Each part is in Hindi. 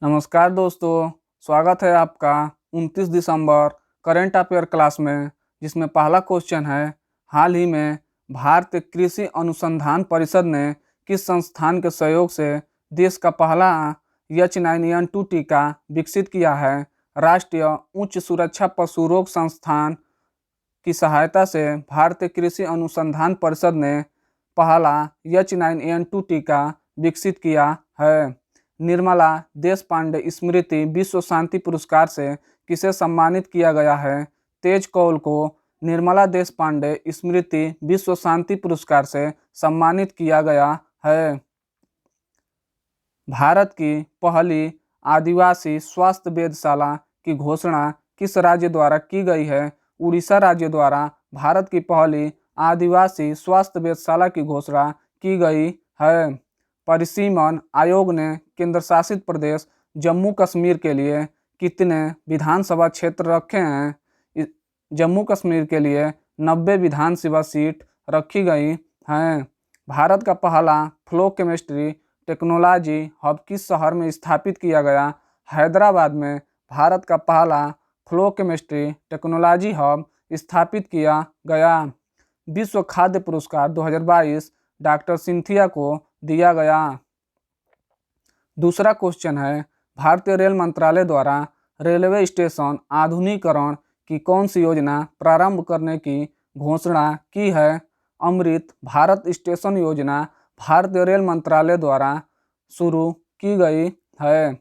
नमस्कार दोस्तों, स्वागत है आपका 29 दिसंबर करंट अफेयर क्लास में, जिसमें पहला क्वेश्चन है। हाल ही में भारतीय कृषि अनुसंधान परिषद ने किस संस्थान के सहयोग से देश का पहला H9N2 टीका विकसित किया है? राष्ट्रीय उच्च सुरक्षा पशु रोग संस्थान की सहायता से भारतीय कृषि अनुसंधान परिषद ने पहला H9N2 टीका विकसित किया है। निर्मला देशपांडे स्मृति विश्व शांति पुरस्कार से किसे सम्मानित किया गया है? तेज कौल को निर्मला देशपांडे स्मृति विश्व शांति पुरस्कार से सम्मानित किया गया है। भारत की पहली आदिवासी स्वास्थ्य वेधशाला की घोषणा किस राज्य द्वारा की गई है? उड़ीसा राज्य द्वारा भारत की पहली आदिवासी स्वास्थ्य वेधशाला की घोषणा की गई है। परिसीमन आयोग ने केंद्र शासित प्रदेश जम्मू कश्मीर के लिए कितने विधानसभा क्षेत्र रखे हैं? जम्मू कश्मीर के लिए 90 विधानसभा सीट रखी गई हैं। भारत का पहला फ्लो केमिस्ट्री टेक्नोलॉजी हब किस शहर में स्थापित किया गया? हैदराबाद में भारत का पहला फ्लो केमिस्ट्री टेक्नोलॉजी हब स्थापित किया गया। विश्व खाद्य पुरस्कार 2022 डॉक्टर सिंथिया को दिया गया। दूसरा क्वेश्चन है, भारतीय रेल मंत्रालय द्वारा रेलवे स्टेशन आधुनिकीकरण की कौन सी योजना प्रारंभ करने की घोषणा की है? अमृत भारत स्टेशन योजना भारतीय रेल मंत्रालय द्वारा शुरू की गई है।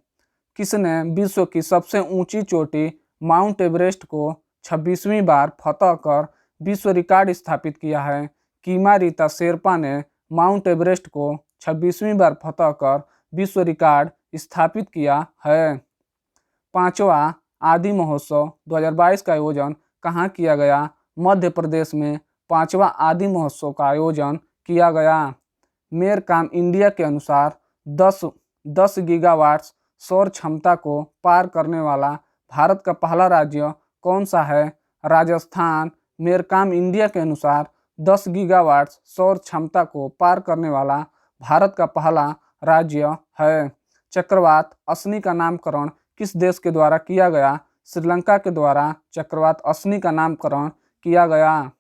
किसने विश्व की सबसे ऊंची चोटी माउंट एवरेस्ट को 26वीं बार फतह कर विश्व रिकॉर्ड स्थापित किया है? कीमा रीता शेरपा ने माउंट एवरेस्ट को 26वीं बार फतह कर विश्व रिकॉर्ड स्थापित किया है। पांचवा आदि महोत्सव 2022 का आयोजन कहाँ किया गया? मध्य प्रदेश में पांचवा आदि महोत्सव का आयोजन किया गया। मेयर काम इंडिया के अनुसार 10 गीगावाट्स सौर क्षमता को पार करने वाला भारत का पहला राज्य कौन सा है? राजस्थान। मेयर काम इंडिया के अनुसार 10 गीगावाट्स सौर क्षमता को पार करने वाला भारत का पहला राज्य है। चक्रवात अश्नि का नामकरण किस देश के द्वारा किया गया? श्रीलंका के द्वारा चक्रवात अश्नि का नामकरण किया गया।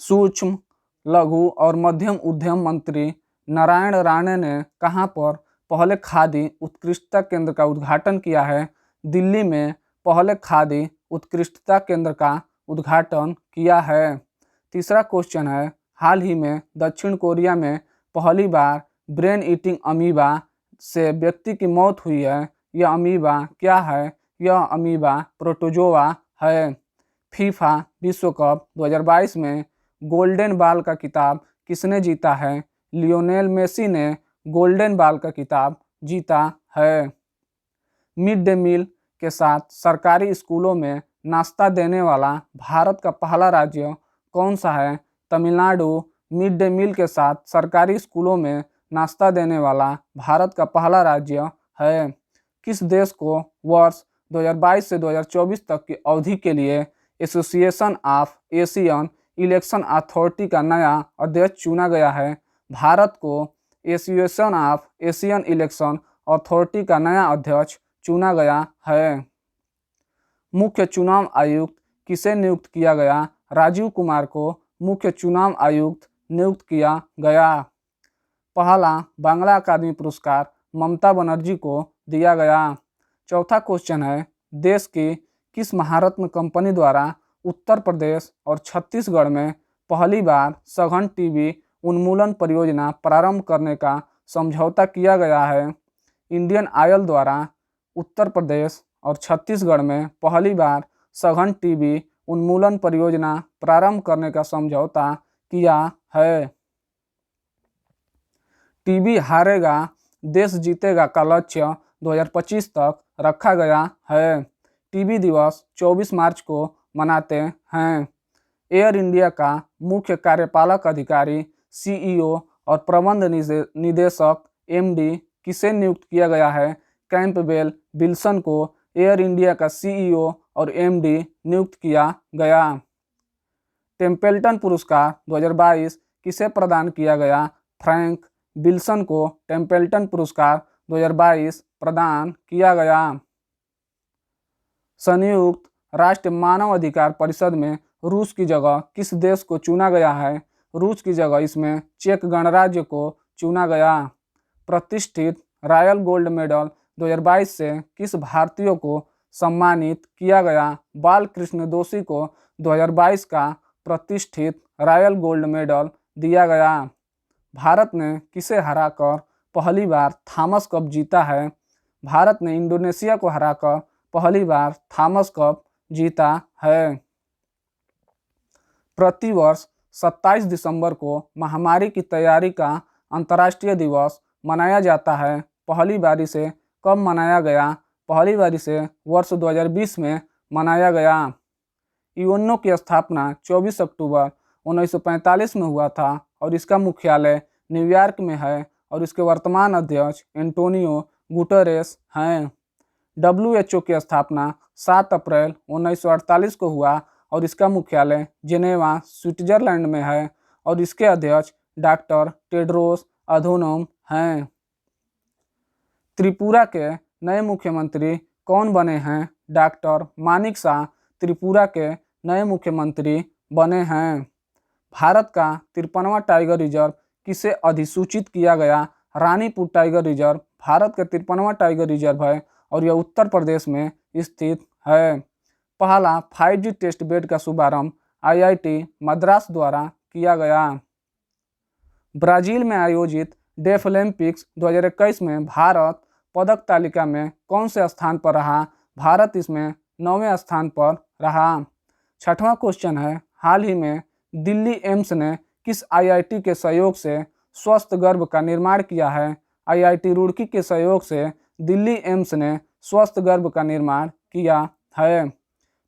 सूक्ष्म लघु और मध्यम उद्यम मंत्री नारायण राणे ने कहां पर पहले खादी उत्कृष्टता केंद्र का उद्घाटन किया है? दिल्ली में पहले खादी उत्कृष्टता केंद्र का उद्घाटन किया है। तीसरा क्वेश्चन है, हाल ही में दक्षिण कोरिया में पहली बार ब्रेन ईटिंग अमीबा से व्यक्ति की मौत हुई है। यह अमीबा क्या है? यह अमीबा प्रोटोजोआ है। फीफा विश्व कप 2022 में गोल्डन बॉल का खिताब किसने जीता है? लियोनेल मेसी ने गोल्डन बॉल का खिताब जीता है। मिड डे मील के साथ सरकारी स्कूलों में नाश्ता देने वाला भारत का पहला राज्य कौन सा है? तमिलनाडु। मिड डे मील के साथ सरकारी स्कूलों में नाश्ता देने वाला भारत का पहला राज्य है। किस देश को वर्ष 2022 से 2024 तक की अवधि के लिए association of Asian election authority का नया अध्यक्ष चुना गया है? भारत को association of Asian election authority का नया अध्यक्ष चुना गया है। मुख्य चुनाव आयुक्त किसे नियुक्त किया गया? राजीव कुमार को मुख्य चुनाव आयुक्त नियुक्त किया गया। पहला बांग्ला अकादमी पुरस्कार ममता बनर्जी को दिया गया। चौथा क्वेश्चन है, देश की किस महारत्न कंपनी द्वारा उत्तर प्रदेश और छत्तीसगढ़ में पहली बार सघन टीबी उन्मूलन परियोजना प्रारंभ करने का समझौता किया गया है? इंडियन ऑयल द्वारा उत्तर प्रदेश और छत्तीसगढ़ में पहली बार सघन टीबी उन्मूलन परियोजना प्रारंभ करने का समझौता किया है। टीबी हारेगा देश जीतेगा का लक्ष्य 2025 तक रखा गया है। टीबी दिवस 24 मार्च को मनाते हैं। एयर इंडिया का मुख्य कार्यपालक अधिकारी सीईओ और प्रबंध निदेशक एमडी किसे नियुक्त किया गया है? कैंपबेल विल्सन को एयर इंडिया का सीईओ और एमडी नियुक्त किया गया। टेम्पल्टन पुरस्कार 2022 किसे प्रदान किया गया? फ्रैंक विल्सन को टेम्पल्टन पुरस्कार 2022 प्रदान किया गया। संयुक्त राष्ट्र मानव अधिकार परिषद में रूस की जगह किस देश को चुना गया है? रूस की जगह इसमें चेक गणराज्य को चुना गया। प्रतिष्ठित रॉयल गोल्ड मेडल 2022 से किस भारतीय को सम्मानित किया गया? बालकृष्ण दोषी को 2022 का प्रतिष्ठित रॉयल गोल्ड मेडल दिया गया। भारत ने किसे हराकर पहली बार थॉमस कप जीता है? भारत ने इंडोनेशिया को हराकर पहली बार थॉमस कप जीता है। प्रतिवर्ष 27 दिसंबर को महामारी की तैयारी का अंतर्राष्ट्रीय दिवस मनाया जाता है। पहली बारी से कब मनाया गया? पहली बारी से वर्ष 2020 में मनाया गया। यूएनओ की स्थापना 24 अक्टूबर 1945 में हुआ था और इसका मुख्यालय न्यूयॉर्क में है और इसके वर्तमान अध्यक्ष एंटोनियो गुटेरेस हैं। WHO की स्थापना 7 अप्रैल 1948 को हुआ और इसका मुख्यालय जेनेवा स्विट्जरलैंड में है और इसके अध्यक्ष डॉक्टर टेड्रोस अधनोम हैं। त्रिपुरा के नए मुख्यमंत्री कौन बने हैं? डॉक्टर मानिक शाह त्रिपुरा के नए मुख्यमंत्री बने हैं। भारत का 53वां टाइगर रिजर्व किसे अधिसूचित किया गया? रानीपुर टाइगर रिजर्व भारत का 53वां टाइगर रिजर्व है और यह उत्तर प्रदेश में स्थित है। पहला 5G टेस्ट बेड का शुभारंभ IIT मद्रास द्वारा किया गया। ब्राजील में आयोजित डेफलिम्पिक्स 2021 में भारत पदक तालिका में कौन से स्थान पर रहा? भारत इसमें 9वें स्थान पर रहा। 6वां क्वेश्चन है, हाल ही में दिल्ली एम्स ने किस IIT के सहयोग से स्वस्थ गर्भ का निर्माण किया है? IIT रुड़की के सहयोग से दिल्ली एम्स ने स्वस्थ गर्भ का निर्माण किया है।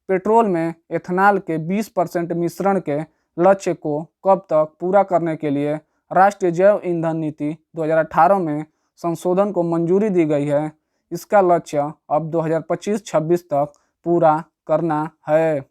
पेट्रोल में एथेनॉल के 20% मिश्रण के लक्ष्य को कब तक पूरा करने के लिए राष्ट्रीय जैव ईंधन नीति 2018 में संशोधन को मंजूरी दी गई है? इसका लक्ष्य अब 2025-26 तक पूरा करना है।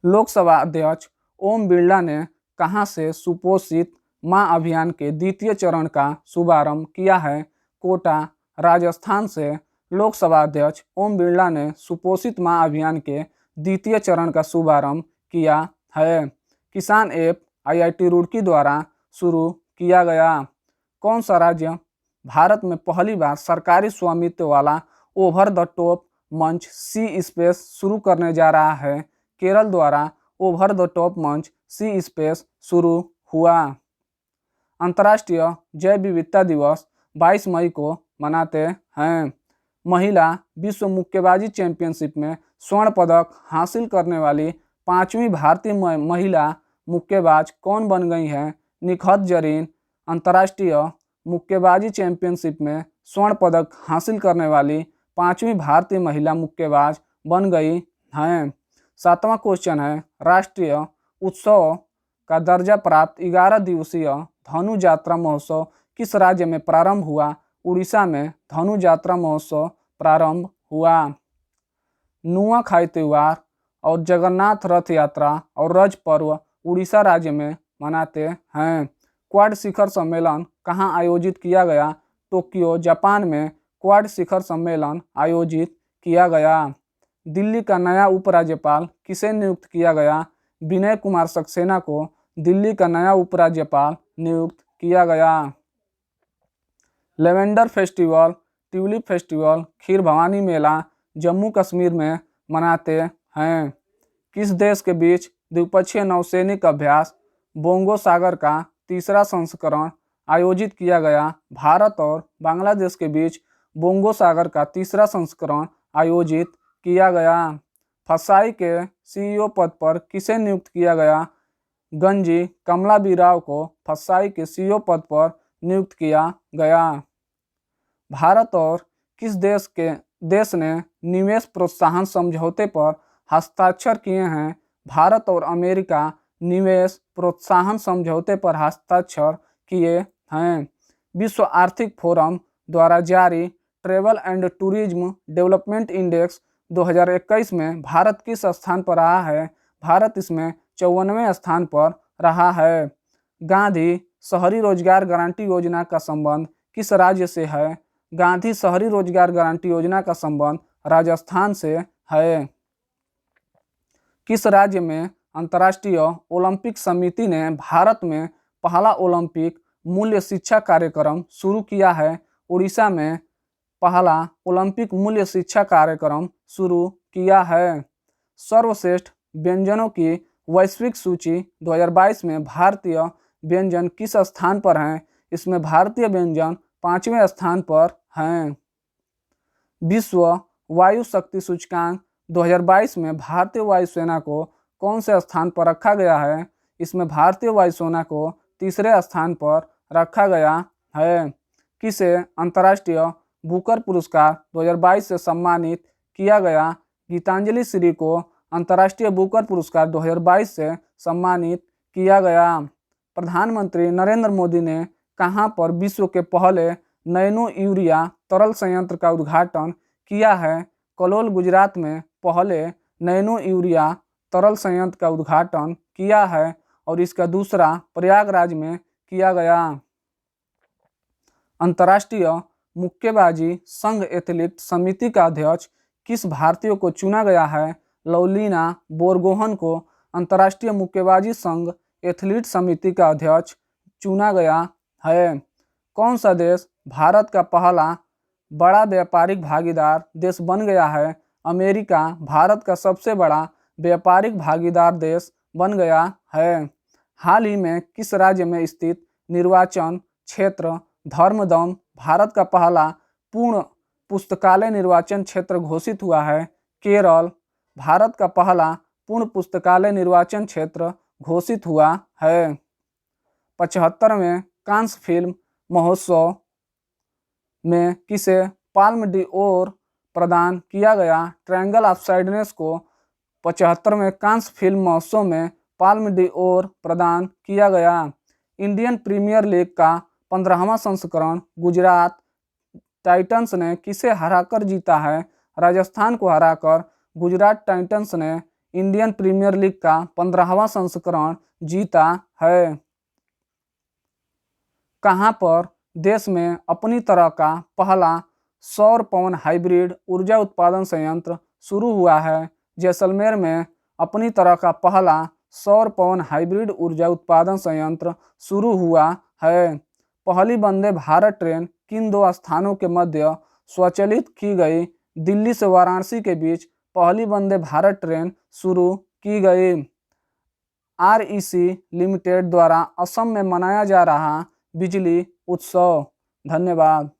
लोकसभा अध्यक्ष ओम बिरला ने कहां से सुपोषित मां अभियान के द्वितीय चरण का शुभारंभ किया है? कोटा, राजस्थान से लोकसभा अध्यक्ष ओम बिरला ने सुपोषित मां अभियान के द्वितीय चरण का शुभारंभ किया है। किसान ऐप IIT रुड़की द्वारा शुरू किया गया। कौन सा राज्य भारत में पहली बार सरकारी स्वामित्व वाला ओवर द टॉप मंच सी स्पेस शुरू करने जा रहा है? केरल द्वारा ओवर द टॉप मंच सी स्पेस शुरू हुआ। अंतर्राष्ट्रीय जैव विविधता दिवस 22 मई को मनाते हैं। महिला विश्व मुक्केबाजी चैंपियनशिप में स्वर्ण पदक हासिल करने वाली 5वीं भारतीय महिला मुक्केबाज कौन बन गई हैं? निखत जरीन अंतर्राष्ट्रीय मुक्केबाजी चैंपियनशिप में स्वर्ण पदक हासिल करने वाली 5वीं भारतीय महिला मुक्केबाज बन गई हैं। 7वां क्वेश्चन है, राष्ट्रीय उत्सव का दर्जा प्राप्त 11 दिवसीय धनु यात्रा महोत्सव किस राज्य में प्रारंभ हुआ? उड़ीसा में धनु यात्रा महोत्सव प्रारंभ हुआ। नुआखाई त्योहार और जगन्नाथ रथ यात्रा और रज पर्व उड़ीसा राज्य में मनाते हैं। क्वाड शिखर सम्मेलन कहाँ आयोजित किया गया? टोक्यो, जापान में क्वाड शिखर सम्मेलन आयोजित किया गया। दिल्ली का नया उपराज्यपाल किसे नियुक्त किया गया? विनय कुमार सक्सेना को दिल्ली का नया उपराज्यपाल नियुक्त किया गया। लेवेंडर फेस्टिवल, ट्यूलिप फेस्टिवल, खीर भवानी मेला जम्मू कश्मीर में मनाते हैं। किस देश के बीच द्विपक्षीय नौसैनिक अभ्यास बोंगो सागर का तीसरा संस्करण आयोजित किया गया? भारत और बांग्लादेश के बीच बोंगो सागर का तीसरा संस्करण आयोजित किया गया। फसाई के CEO पद पर किसे नियुक्त किया गया? गंजी कमलाबीराव को फसाई के CEO पद पर नियुक्त किया गया। भारत और किस देश ने निवेश प्रोत्साहन समझौते पर हस्ताक्षर किए हैं? भारत और अमेरिका निवेश प्रोत्साहन समझौते पर हस्ताक्षर किए हैं। विश्व आर्थिक फोरम द्वारा जारी travel and tourism development index 2021 में भारत किस स्थान पर रहा है? भारत इसमें 54वें स्थान पर रहा है। गांधी शहरी रोजगार गारंटी योजना का संबंध किस राज्य से है? गांधी शहरी रोजगार गारंटी योजना का संबंध राजस्थान से है। किस राज्य में अंतर्राष्ट्रीय ओलंपिक समिति ने भारत में पहला ओलंपिक मूल्य शिक्षा कार्यक्रम शुरू किया है? उड़ीसा में पहला ओलंपिक मूल्य शिक्षा कार्यक्रम शुरू किया है। सर्वश्रेष्ठ व्यंजनों की वैश्विक सूची 2022 में भारतीय व्यंजन किस स्थान पर हैं? इसमें भारतीय व्यंजन 5वें स्थान पर हैं। विश्व वायु शक्ति सूचकांक 2022 में भारतीय वायुसेना को कौन से स्थान पर रखा गया है? इसमें भारतीय वायुसेना को तीसरे स्थान पर रखा गया है। किसे अंतर्राष्ट्रीय बुकर पुरस्कार 2022 से सम्मानित किया गया? गीतांजलि श्री को अंतर्राष्ट्रीय बुकर पुरस्कार 2022 से सम्मानित किया गया। प्रधानमंत्री नरेंद्र मोदी ने कहां पर विश्व के पहले नैनो यूरिया तरल संयंत्र का उद्घाटन किया है? कलोल गुजरात में पहले नैनो यूरिया तरल संयंत्र का उद्घाटन किया है और इसका दूसरा प्रयागराज में किया गया। अंतर्राष्ट्रीय मुक्केबाजी संघ एथलीट समिति का अध्यक्ष किस भारतीय को चुना गया है? लवलीना बोरगोहन को अंतर्राष्ट्रीय मुक्केबाजी संघ एथलीट समिति का अध्यक्ष चुना गया है। कौन सा देश भारत का पहला बड़ा व्यापारिक भागीदार देश बन गया है? अमेरिका भारत का सबसे बड़ा व्यापारिक भागीदार देश बन गया है। हाल ही में किस राज्य में स्थित निर्वाचन क्षेत्र धर्मदम भारत का पहला पूर्ण पुस्तकालय निर्वाचन क्षेत्र घोषित हुआ है? केरल भारत का पहला पूर्ण पुस्तकालय निर्वाचन क्षेत्र घोषित हुआ है। 75वें कांस फिल्म महोत्सव में किसे पाल्म डी ओर प्रदान किया गया? ट्रायंगल ऑफ सैडनेस को 75वें कांस फिल्म महोत्सव में पाल्म डी ओर प्रदान किया गया। इंडियन प्रीमियर लीग का 15वां संस्करण गुजरात टाइटंस ने किसे हराकर जीता है? राजस्थान को हराकर गुजरात टाइटंस ने इंडियन प्रीमियर लीग का 15वां संस्करण जीता है। कहां पर देश में अपनी तरह का पहला सौर पवन हाइब्रिड ऊर्जा उत्पादन संयंत्र शुरू हुआ है? जैसलमेर में अपनी तरह का पहला सौर पवन हाइब्रिड ऊर्जा उत्पादन संयंत्र शुरू हुआ है। पहली वंदे भारत ट्रेन किन दो स्थानों के मध्य स्वचालित की गई? दिल्ली से वाराणसी के बीच पहली वंदे भारत ट्रेन शुरू की गई। REC लिमिटेड द्वारा असम में मनाया जा रहा बिजली उत्सव। धन्यवाद।